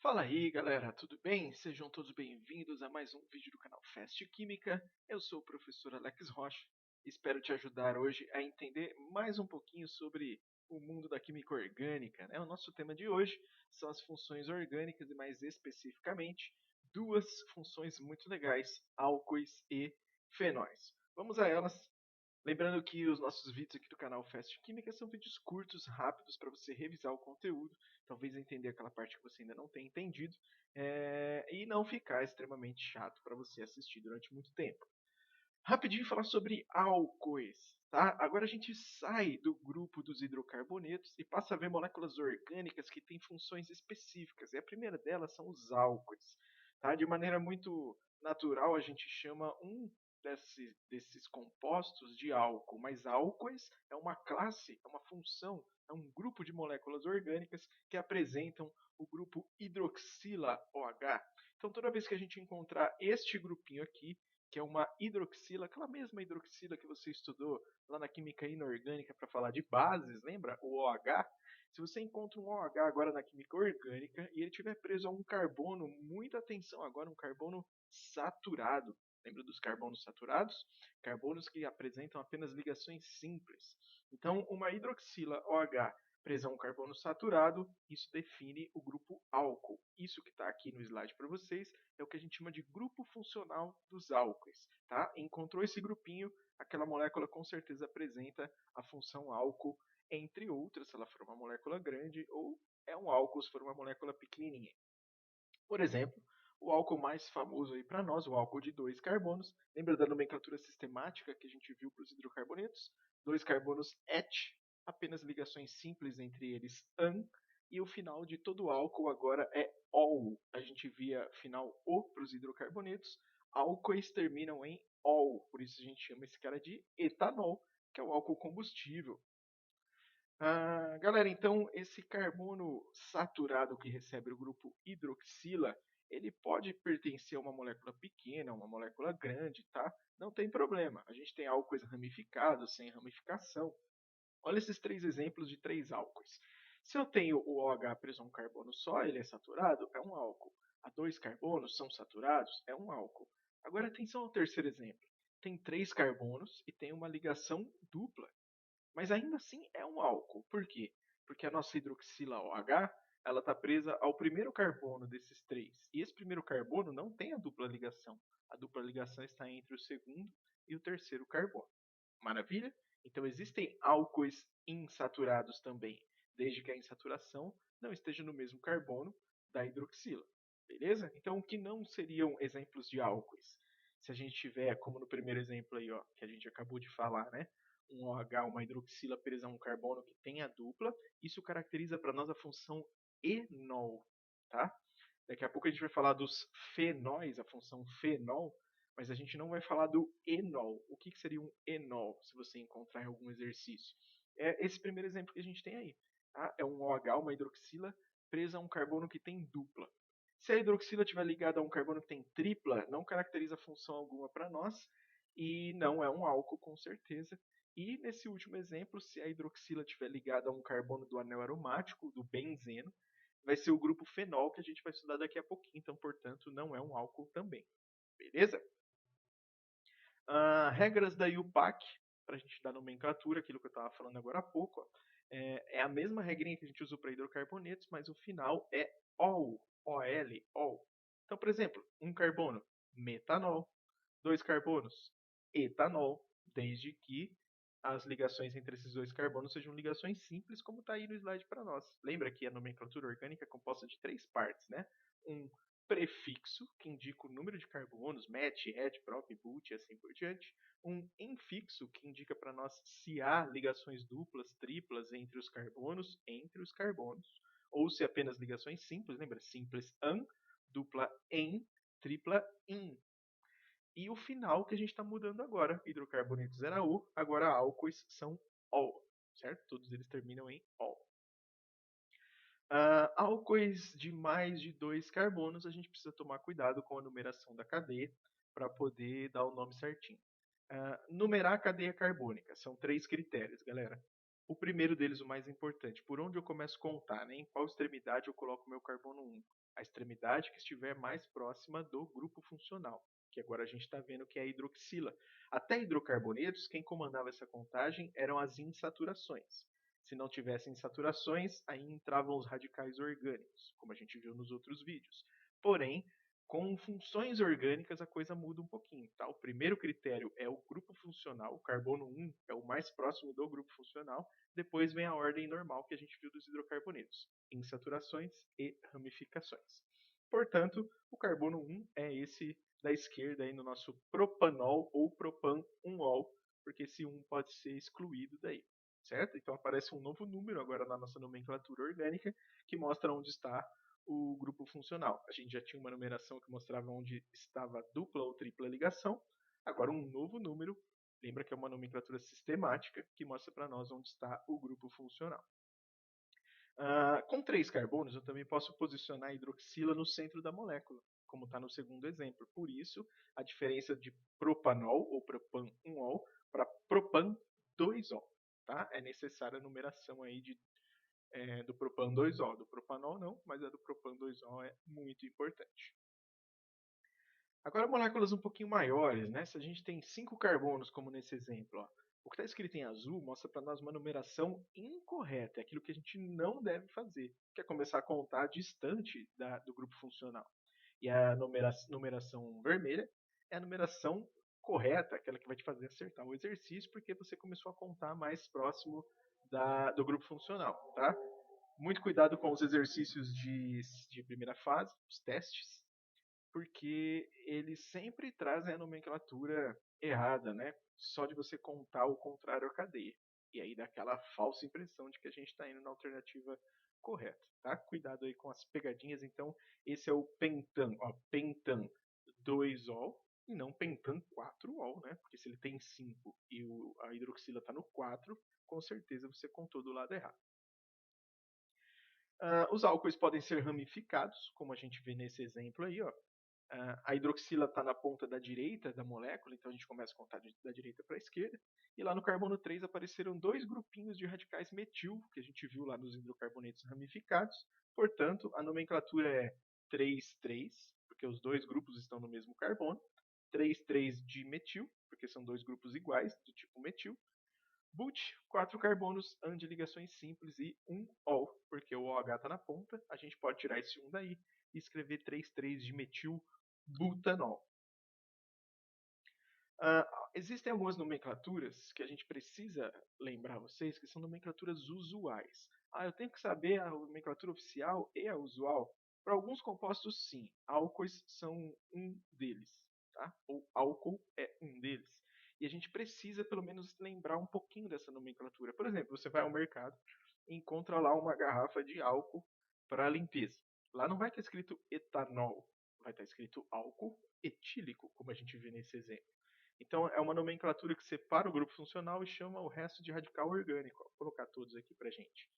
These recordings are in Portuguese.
Fala aí, galera, tudo bem? Sejam todos bem-vindos a mais um vídeo do canal Fast Química. Eu sou o professor Alex Rocha. Espero te ajudar hoje a entender mais um pouquinho sobre o mundo da química orgânica, né? O nosso tema de hoje são as funções orgânicas e, mais especificamente, duas funções muito legais: álcoois e fenóis. Vamos a elas. Lembrando que os nossos vídeos aqui do canal Fast Química são vídeos curtos, rápidos, para você revisar o conteúdo, talvez entender aquela parte que você ainda não tem entendido, e não ficar extremamente chato para você assistir durante muito tempo. Rapidinho falar sobre álcoois, tá? Agora a gente sai do grupo dos hidrocarbonetos e passa a ver moléculas orgânicas que têm funções específicas. E a primeira delas são os álcoois, tá? De maneira muito natural a gente chama um desses compostos de álcool, mas álcoois é uma classe, é uma função, é um grupo de moléculas orgânicas que apresentam o grupo hidroxila OH. Então toda vez que a gente encontrar este grupinho aqui, que é uma hidroxila, aquela mesma hidroxila que você estudou lá na química inorgânica para falar de bases, lembra? O OH. Se você encontra um OH agora na química orgânica e ele estiver preso a um carbono, muita atenção agora, um carbono saturado. Lembra dos carbonos saturados? Carbonos que apresentam apenas ligações simples. Então, uma hidroxila OH presa a um carbono saturado, isso define o grupo álcool. Isso que está aqui no slide para vocês é o que a gente chama de grupo funcional dos álcoois. Tá? Encontrou esse grupinho, aquela molécula com certeza apresenta a função álcool, entre outras, se ela for uma molécula grande, ou é um álcool se for uma molécula pequenininha. Por exemplo, o álcool mais famoso aí para nós, o álcool de dois carbonos. Lembra da nomenclatura sistemática que a gente viu para os hidrocarbonetos? Dois carbonos et, apenas ligações simples entre eles an, e o final de todo álcool agora é ol. A gente via final o para os hidrocarbonetos. Álcoois terminam em ol, por isso a gente chama esse cara de etanol, que é o álcool combustível. Galera, então esse carbono saturado que recebe o grupo hidroxila, ele pode pertencer a uma molécula pequena, a uma molécula grande, tá? Não tem problema. A gente tem álcoois ramificados, sem ramificação. Olha esses três exemplos de três álcoois. Se eu tenho o OH preso a um carbono só, ele é saturado, é um álcool. Há dois carbonos são saturados, é um álcool. Agora atenção ao terceiro exemplo. Tem três carbonos e tem uma ligação dupla. Mas ainda assim é um álcool. Por quê? Porque a nossa hidroxila OH ela está presa ao primeiro carbono desses três. E esse primeiro carbono não tem a dupla ligação. A dupla ligação está entre o segundo e o terceiro carbono. Maravilha? Então existem álcoois insaturados também, desde que a insaturação não esteja no mesmo carbono da hidroxila. Beleza? Então o que não seriam exemplos de álcoois? Se a gente tiver, como no primeiro exemplo aí, ó, que a gente acabou de falar, né? Um OH, uma hidroxila presa a um carbono que tem a dupla, isso caracteriza para nós a função enol, tá? Daqui a pouco a gente vai falar dos fenóis, a função fenol, mas a gente não vai falar do enol. O que seria um enol, se você encontrar em algum exercício? É esse primeiro exemplo que a gente tem aí. Tá? É um OH, uma hidroxila, presa a um carbono que tem dupla. Se a hidroxila estiver ligada a um carbono que tem tripla, não caracteriza função alguma para nós e não é um álcool com certeza. E nesse último exemplo, se a hidroxila estiver ligada a um carbono do anel aromático, do benzeno, vai ser o grupo fenol que a gente vai estudar daqui a pouquinho, então, portanto, não é um álcool também. Beleza? Regras da IUPAC, para a gente dar nomenclatura, aquilo que eu estava falando agora há pouco, ó, é a mesma regrinha que a gente usou para hidrocarbonetos, mas o final é OL, OL, OL. Então, por exemplo, um carbono, metanol, dois carbonos, etanol, desde que as ligações entre esses dois carbonos sejam ligações simples, como está aí no slide para nós. Lembra que a nomenclatura orgânica é composta de três partes, né? Um prefixo, que indica o número de carbonos, met, het, prop, but e assim por diante. Um infixo, que indica para nós se há ligações duplas, triplas entre os carbonos, ou se apenas ligações simples, lembra? Simples an, dupla em, tripla in. E o final que a gente está mudando agora. Hidrocarbonetos era O, agora álcoois são OL, certo? Todos eles terminam em OL. Álcoois de mais de dois carbonos, a gente precisa tomar cuidado com a numeração da cadeia para poder dar o nome certinho. Numerar a cadeia carbônica. São três critérios, galera. O primeiro deles, o mais importante, por onde eu começo a contar, né? Em qual extremidade eu coloco o meu carbono 1? a extremidade que estiver mais próxima do grupo funcional, que agora a gente está vendo que é a hidroxila. Até hidrocarbonetos, quem comandava essa contagem eram as insaturações. Se não tivessem insaturações, aí entravam os radicais orgânicos, como a gente viu nos outros vídeos. Porém, com funções orgânicas a coisa muda um pouquinho. Tá? O primeiro critério é o grupo funcional, o carbono 1 é o mais próximo do grupo funcional, depois vem a ordem normal que a gente viu dos hidrocarbonetos, insaturações e ramificações. Portanto, o carbono 1 é esse da esquerda aí no nosso propanol ou propan-1-ol, porque esse 1 pode ser excluído daí, certo? Então aparece um novo número agora na nossa nomenclatura orgânica que mostra onde está o grupo funcional. A gente já tinha uma numeração que mostrava onde estava a dupla ou tripla ligação, agora um novo número, lembra que é uma nomenclatura sistemática que mostra para nós onde está o grupo funcional. Com 3 carbonos, eu também posso posicionar a hidroxila no centro da molécula, como está no segundo exemplo. Por isso, a diferença de propanol ou propan-1-ol para propan-2-ol. Tá? É necessária a numeração aí do propan-2-ol. Do propanol não, mas a do propan-2-ol é muito importante. Agora, moléculas um pouquinho maiores, né? Se a gente tem 5 carbonos, como nesse exemplo, ó, o que está escrito em azul mostra para nós uma numeração incorreta, é aquilo que a gente não deve fazer, que é começar a contar distante do grupo funcional. E a numeração vermelha é a numeração correta, aquela que vai te fazer acertar o exercício, porque você começou a contar mais próximo do grupo funcional, tá? Muito cuidado com os exercícios de primeira fase, os testes, porque eles sempre trazem a nomenclatura errada, né? Só de você contar o contrário à cadeia. E aí dá aquela falsa impressão de que a gente está indo na alternativa correta, tá? Cuidado aí com as pegadinhas. Então, esse é o pentan, ó, pentan 2-ol e não pentan 4-ol, né? Porque se ele tem 5 e a hidroxila está no 4, com certeza você contou do lado errado. Os álcoois podem ser ramificados, como a gente vê nesse exemplo aí, ó. A hidroxila está na ponta da direita da molécula, então a gente começa a contar da direita para a esquerda. E lá no carbono 3 apareceram 2 grupinhos de radicais metil, que a gente viu lá nos hidrocarbonetos ramificados. Portanto, a nomenclatura é 3,3, porque os 2 grupos estão no mesmo carbono. 3,3 de metil, porque são 2 grupos iguais, do tipo metil. But, 4 carbonos, AN de ligações simples e 1-ol, porque o OH está na ponta, a gente pode tirar esse 1 daí e escrever 3,3 de metil butanol. Existem algumas nomenclaturas que a gente precisa lembrar vocês, que são nomenclaturas usuais. Eu tenho que saber a nomenclatura oficial e a usual? Para alguns compostos, sim. Álcoois são um deles. Tá? Ou álcool é um deles. E a gente precisa, pelo menos, lembrar um pouquinho dessa nomenclatura. Por exemplo, você vai ao mercado e encontra lá uma garrafa de álcool para limpeza. Lá não vai estar escrito etanol, vai estar escrito álcool etílico, como a gente vê nesse exemplo. Então, é uma nomenclatura que separa o grupo funcional e chama o resto de radical orgânico. Vou colocar todos aqui para a gente.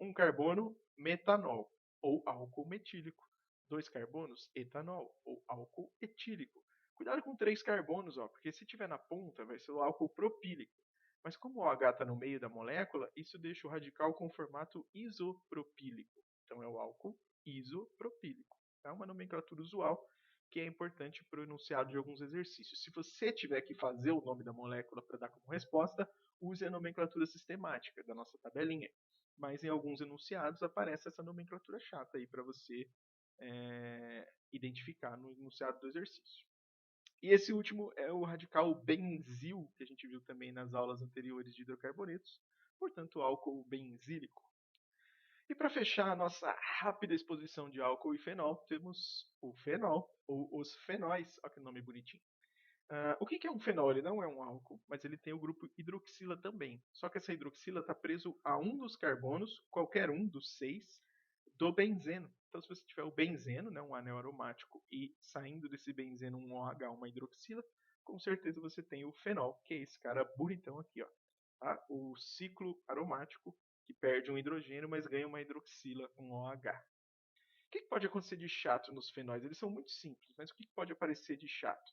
Um carbono, metanol, ou álcool metílico. 2 carbonos, etanol, ou álcool etílico. Cuidado com 3 carbonos, porque se tiver na ponta, vai ser o álcool propílico. Mas como o OH está no meio da molécula, isso deixa o radical com formato isopropílico. Então, é o álcool isopropílico. É uma nomenclatura usual que é importante para o enunciado de alguns exercícios. Se você tiver que fazer o nome da molécula para dar como resposta, use a nomenclatura sistemática da nossa tabelinha. Mas em alguns enunciados aparece essa nomenclatura chata aí para você identificar no enunciado do exercício. E esse último é o radical benzil, que a gente viu também nas aulas anteriores de hidrocarbonetos, portanto, álcool benzílico. E para fechar a nossa rápida exposição de álcool e fenol, temos o fenol, ou os fenóis. Olha que nome bonitinho. O que é um fenol? Ele não é um álcool, mas ele tem o grupo hidroxila também. Só que essa hidroxila está preso a um dos carbonos, qualquer um dos 6, do benzeno. Então, se você tiver o benzeno, né, um anel aromático, e saindo desse benzeno um OH, uma hidroxila, com certeza você tem o fenol, que é esse cara bonitão aqui, ó. Tá? O ciclo aromático que perde um hidrogênio, mas ganha uma hidroxila, um OH. O que pode acontecer de chato nos fenóis? Eles são muito simples, mas o que pode aparecer de chato?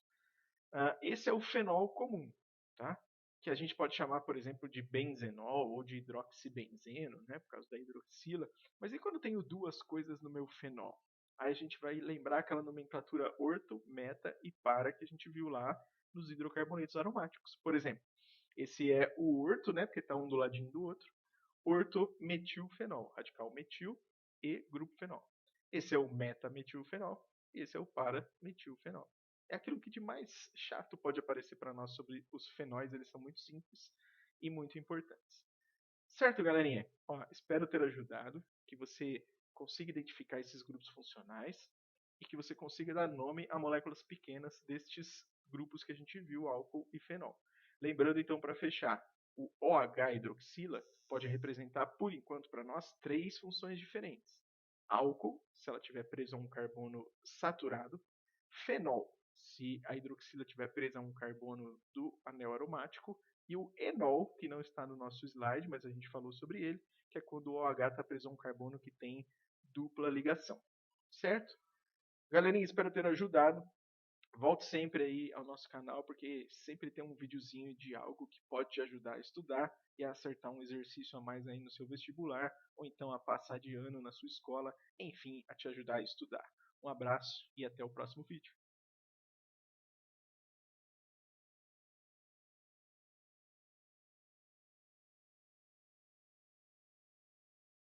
Esse é o fenol comum, tá? Que a gente pode chamar, por exemplo, de benzenol ou de hidroxibenzeno, né, por causa da hidroxila. Mas e quando eu tenho duas coisas no meu fenol? Aí a gente vai lembrar aquela nomenclatura orto, meta e para que a gente viu lá nos hidrocarbonetos aromáticos. Por exemplo, esse é o orto, né, porque está um do ladinho do outro. Ortometilfenol, radical metil e grupo fenol. Esse é o metametilfenol, esse é o parametilfenol. É aquilo que de mais chato pode aparecer para nós sobre os fenóis, eles são muito simples e muito importantes. Certo, galerinha? Ó, espero ter ajudado, que você consiga identificar esses grupos funcionais e que você consiga dar nome a moléculas pequenas destes grupos que a gente viu, álcool e fenol. Lembrando então, para fechar, o OH-hidroxila pode representar, por enquanto, para nós, três funções diferentes. Álcool, se ela estiver presa a um carbono saturado. Fenol, se a hidroxila estiver presa a um carbono do anel aromático. E o enol, que não está no nosso slide, mas a gente falou sobre ele, que é quando o OH está preso a um carbono que tem dupla ligação. Certo? Galerinha, espero ter ajudado. Volte sempre aí ao nosso canal, porque sempre tem um videozinho de algo que pode te ajudar a estudar e a acertar um exercício a mais aí no seu vestibular, ou então a passar de ano na sua escola, enfim, a te ajudar a estudar. Um abraço e até o próximo vídeo.